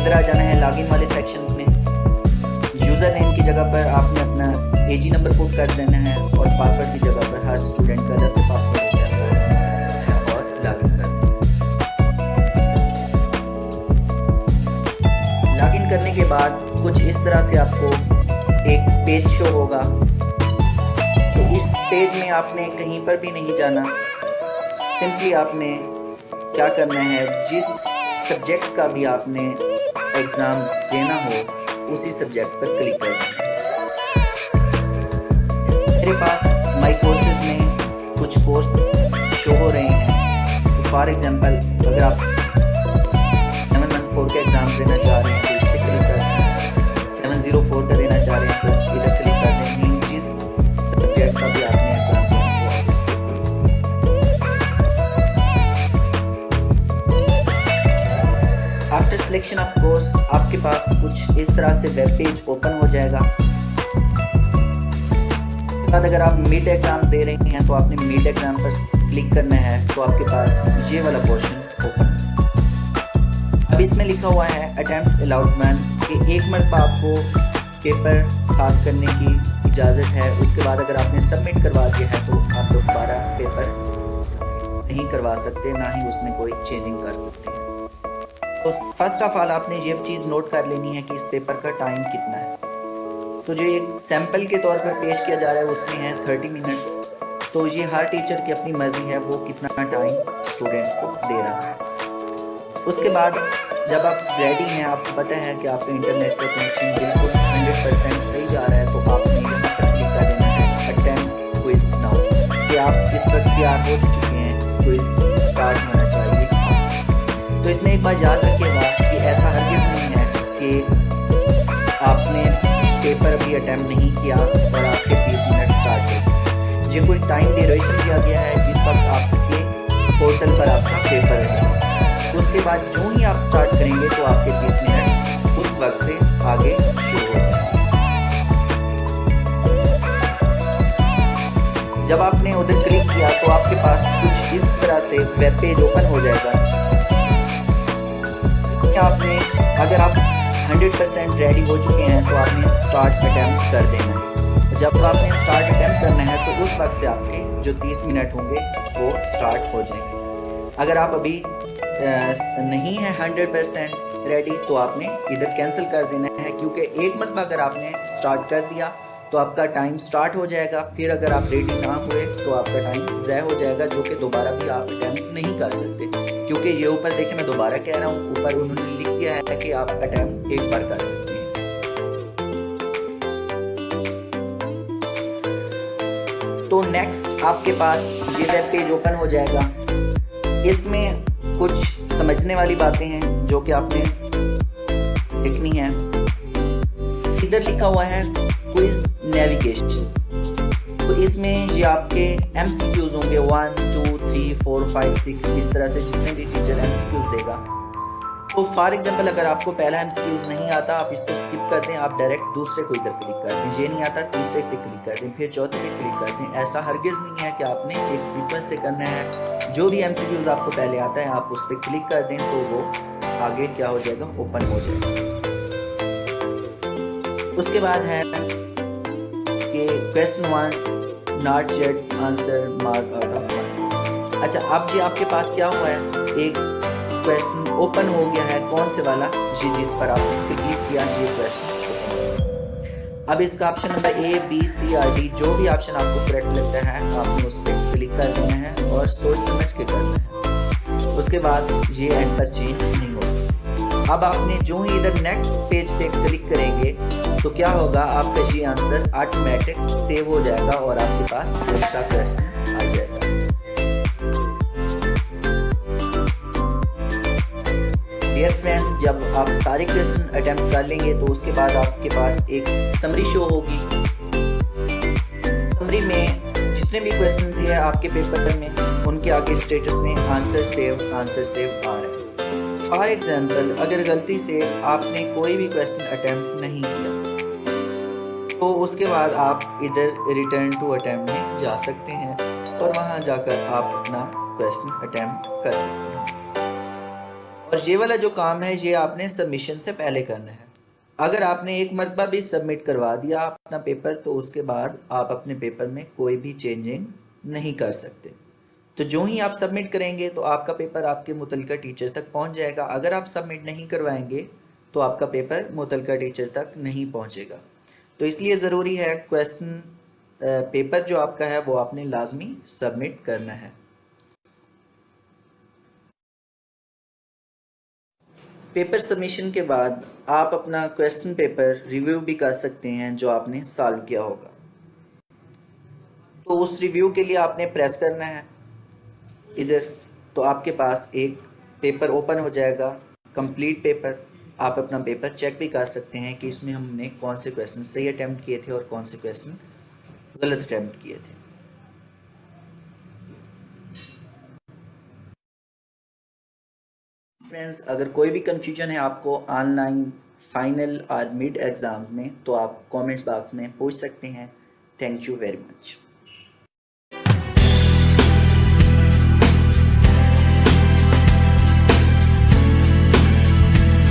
इधर आ जाना है लॉगिन वाले सेक्शन में। यूज़र नेम की जगह पर आपने अपना AG नंबर पुट कर देना है और पासवर्ड की जगह पर हर स्टूडेंट का अलग से पासवर्ड होता है और लॉगिन कर देना। लॉगिन करने के बाद कुछ इस तरह से आपको एक पेज शो होगा। तो इस पेज में आपने कहीं पर भी नहीं जाना, सिंपली आपने क्या करना है, जिस सब्जेक्ट का भी आपने एग्ज़ाम देना हो उसी सब्जेक्ट पर क्लिक करना है। मेरे पास माई कोर्सेज में कुछ कोर्स शो हो रहे हैं। तो फॉर एग्जांपल अगर आप 714 का एग्ज़ाम देना चाह रहे हैं तो इस पर क्लिक करना है। 704 का देना चाह रहे हैं तो इधर क्लिक कर दें। जिस सब्जेक्ट का भी आपने एग्ज़ाम देना हो। आफ्टर सिलेक्शन ऑफ कोर्स आपके पास कुछ इस तरह से वेब पेज ओपन हो जाएगा। उसके बाद अगर आप मिड एग्ज़ाम दे रहे हैं तो आपने मिड एग्ज़ाम पर क्लिक करना है, तो आपके पास ये वाला पोर्शन ओपन। अब इसमें लिखा हुआ है अटेम्प्ट्स अलाउड वन कि एक मरतबा आपको पेपर साफ करने की इजाज़त है। उसके बाद अगर आपने सबमिट करवा दिया है तो आप दोबारा पेपर नहीं करवा सकते, ना ही उसमें कोई चेंजिंग कर सकते हैं। तो फर्स्ट ऑफ ऑल आपने ये चीज़ नोट कर लेनी है कि इस पेपर का टाइम कितना है। तो जो एक सैम्पल के तौर पर पेश किया जा रहा है उसमें है 30 मिनट्स। तो ये हर टीचर की अपनी मर्जी है वो कितना टाइम स्टूडेंट्स को दे रहा है। उसके बाद जब आप रेडी हैं, आपको पता है कि आपका इंटरनेट का कनेक्शन बिल्कुल 100% सही जा रहा है, तो आपने यहाँ पर क्लिक कर देना है अटेम्प्ट क्विज नाउ कि आप इस वक्त तैयार हो चुके हैं, क्विज स्टार्ट होना चाहिए। तो इसमें एक बात याद रखिएगा कि ऐसा हरगिज़ नहीं है कि आपने पेपर अभी अटैम्प्ट नहीं किया और आपके 30 मिनट स्टार्ट हो। ये कोई टाइम ड्यूरेशन दिया गया है जिस वक्त आपके पोर्टल पर आपका पेपर है। उसके बाद जो ही आप स्टार्ट करेंगे तो आपके 30 मिनट उस वक्त से आगे शुरू हो जाएंगे। जब आपने उधर क्लिक किया तो आपके पास कुछ इस तरह से वेब पेज ओपन हो जाएगा। आपने अगर आप 100% रेडी हो चुके हैं तो आपने स्टार्ट अटैम्प्ट कर देना है। जब आपने स्टार्ट अटैम्प्ट करना है तो उस वक्त से आपके जो 30 मिनट होंगे वो स्टार्ट हो जाएंगे। अगर आप अभी नहीं है 100% रेडी तो आपने इधर कैंसिल कर देना है, क्योंकि एक मरतबा अगर आपने स्टार्ट कर दिया तो आपका टाइम स्टार्ट हो जाएगा। फिर अगर आप रेडी ना हुए तो आपका टाइम ज़ाया हो जाएगा, जो कि दोबारा भी आप अटैम्प्ट नहीं कर सकते। क्योंकि ये ऊपर देखें, मैं दोबारा कह रहा हूँ, ऊपर उन्होंने लिख दिया है कि आप अटैम्प्ट एक बार कर सकते हैं। तो नेक्स्ट आपके पास ये वेब पेज ओपन हो जाएगा। इसमें कुछ समझने वाली बातें हैं जो कि आपने लिखनी है। इधर लिखा हुआ है क्विज नेविगेशन। तो इसमें ये आपके MCQs होंगे 1, 2, 3, 4, 5, 6 इस तरह से जितने भी टीचर MCQs देगा। तो फॉर एग्जांपल अगर आपको पहला MCQs नहीं आता, आप इसको स्किप कर दें, आप डायरेक्ट दूसरे को इधर क्लिक कर दें। ये नहीं आता, तीसरे पे क्लिक कर दें, फिर चौथे पे क्लिक कर दें। ऐसा हरगिज़ नहीं है कि आपने एक सीक्वेंस से करना है। जो भी MCQs आपको पहले आता है आप उस पर क्लिक कर दें तो वो आगे क्या हो जाएगा, ओपन हो जाएगा। उसके बाद है कि question 1 not yet answer mark out of 1। अच्छा, अब जी आपके पास क्या हुआ है, एक क्वेश्चन ओपन हो गया है। कौन से वाला, ये जिस पर आपने क्लिक किया ये क्वेश्चन ओपन हो गया। अब इसका option number A, B, C or D जो भी ऑप्शन आपको करेक्ट लगता है आपने उस पर क्लिक कर देना है और सोच समझ के करना है। उसके बाद ये एंड पर चेंज नहीं हो सकता। अब आपने जो ही इधर नेक्स्ट पेज पे क्लिक करेंगे तो क्या होगा, आपका ये आंसर ऑटोमेटिक सेव हो जाएगा और आपके पास दूसरा क्वेश्चन आ जाएगा। डियर फ्रेंड्स, जब आप सारे क्वेश्चन अटेम्प्ट कर लेंगे तो उसके बाद आपके पास एक समरी शो होगी। समरी में जितने भी क्वेश्चन थे आपके पेपर में उनके आगे स्टेटस में आंसर सेव आ रहा है। फॉर एग्जाम्पल अगर गलती से आपने कोई भी क्वेश्चन अटेम्प्ट नहीं किया तो उसके बाद आप इधर रिटर्न टू अटेम्प्ट में जा सकते हैं और वहां जाकर आप अपना क्वेश्चन अटेम्प्ट कर सकते हैं। और ये वाला जो काम है ये आपने सबमिशन से पहले करना है। अगर आपने एक मरतबा भी सबमिट करवा दिया अपना पेपर तो उसके बाद आप अपने पेपर में कोई भी चेंजिंग नहीं कर सकते। तो जो ही आप सबमिट करेंगे तो आपका पेपर आपके मुतलका टीचर तक पहुंच जाएगा। अगर आप सबमिट नहीं करवाएंगे तो आपका पेपर मुतलका टीचर तक नहीं पहुंचेगा। तो इसलिए ज़रूरी है क्वेश्चन पेपर जो आपका है वो आपने लाजमी सबमिट करना है। पेपर सबमिशन के बाद आप अपना क्वेश्चन पेपर रिव्यू भी कर सकते हैं जो आपने सॉल्व किया होगा। तो उस रिव्यू के लिए आपने प्रेस करना है इधर, तो आपके पास एक पेपर ओपन हो जाएगा, कंप्लीट पेपर। आप अपना पेपर चेक भी कर सकते हैं कि इसमें हमने कौन से क्वेश्चन सही अटेम्प्ट किए थे और कौन से क्वेश्चन गलत अटेम्प्ट किए थे। फ्रेंड्स, अगर कोई भी कंफ्यूजन है आपको ऑनलाइन फाइनल और मिड एग्ज़ाम में तो आप कमेंट्स बॉक्स में पूछ सकते हैं। Thank you very much.